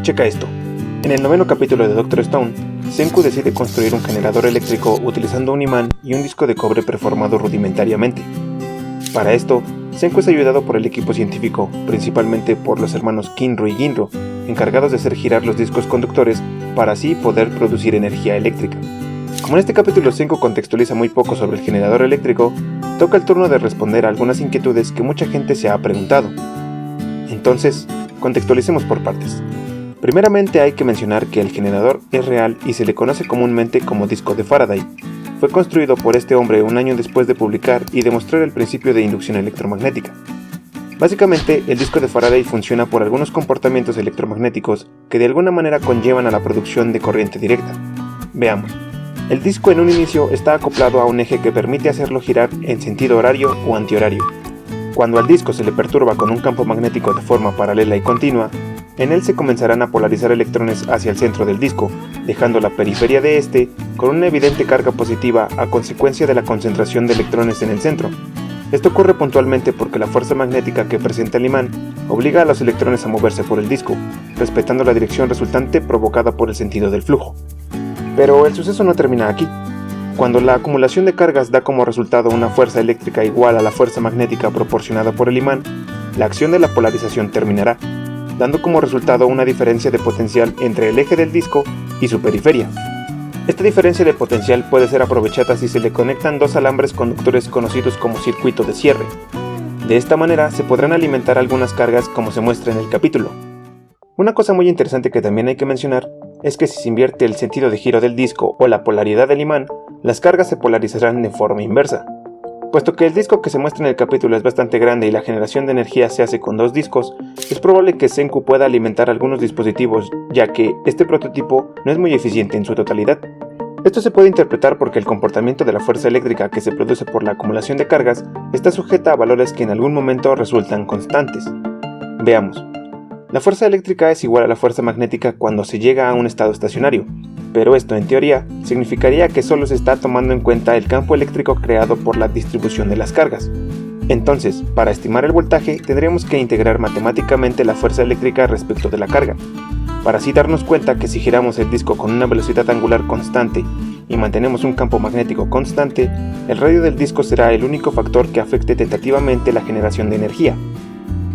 Checa esto. En el 9º capítulo de Doctor Stone, Senku decide construir un generador eléctrico utilizando un imán y un disco de cobre preformado rudimentariamente. Para esto, Senku es ayudado por el equipo científico, principalmente por los hermanos Kinro y Ginro, encargados de hacer girar los discos conductores para así poder producir energía eléctrica. Como en este capítulo Senku contextualiza muy poco sobre el generador eléctrico, toca el turno de responder a algunas inquietudes que mucha gente se ha preguntado. Entonces, contextualicemos por partes. Primeramente hay que mencionar que el generador es real y se le conoce comúnmente como disco de Faraday. Fue construido por este hombre un año después de publicar y demostrar el principio de inducción electromagnética. Básicamente, el disco de Faraday funciona por algunos comportamientos electromagnéticos que de alguna manera conllevan a la producción de corriente directa. Veamos. El disco en un inicio está acoplado a un eje que permite hacerlo girar en sentido horario o antihorario. Cuando al disco se le perturba con un campo magnético de forma paralela y continua, en él se comenzarán a polarizar electrones hacia el centro del disco, dejando la periferia de este con una evidente carga positiva a consecuencia de la concentración de electrones en el centro. Esto ocurre puntualmente porque la fuerza magnética que presenta el imán obliga a los electrones a moverse por el disco, respetando la dirección resultante provocada por el sentido del flujo. Pero el suceso no termina aquí. Cuando la acumulación de cargas da como resultado una fuerza eléctrica igual a la fuerza magnética proporcionada por el imán, la acción de la polarización terminará, dando como resultado una diferencia de potencial entre el eje del disco y su periferia. Esta diferencia de potencial puede ser aprovechada si se le conectan dos alambres conductores conocidos como circuito de cierre. De esta manera se podrán alimentar algunas cargas como se muestra en el capítulo. Una cosa muy interesante que también hay que mencionar es que si se invierte el sentido de giro del disco o la polaridad del imán, las cargas se polarizarán de forma inversa. Puesto que el disco que se muestra en el capítulo es bastante grande y la generación de energía se hace con dos discos, es probable que Senku pueda alimentar algunos dispositivos, ya que este prototipo no es muy eficiente en su totalidad. Esto se puede interpretar porque el comportamiento de la fuerza eléctrica que se produce por la acumulación de cargas está sujeta a valores que en algún momento resultan constantes. Veamos. La fuerza eléctrica es igual a la fuerza magnética cuando se llega a un estado estacionario, pero esto en teoría significaría que solo se está tomando en cuenta el campo eléctrico creado por la distribución de las cargas. Entonces, para estimar el voltaje tendríamos que integrar matemáticamente la fuerza eléctrica respecto de la carga, para así darnos cuenta que si giramos el disco con una velocidad angular constante y mantenemos un campo magnético constante, el radio del disco será el único factor que afecte tentativamente la generación de energía.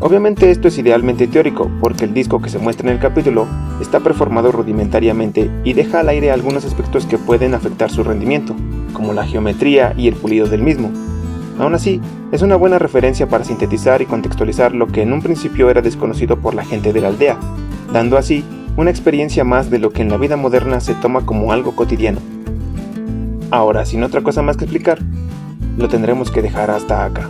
Obviamente esto es idealmente teórico, porque el disco que se muestra en el capítulo está preformado rudimentariamente y deja al aire algunos aspectos que pueden afectar su rendimiento, como la geometría y el pulido del mismo. Aún así, es una buena referencia para sintetizar y contextualizar lo que en un principio era desconocido por la gente de la aldea, dando así una experiencia más de lo que en la vida moderna se toma como algo cotidiano. Ahora, sin otra cosa más que explicar, lo tendremos que dejar hasta acá.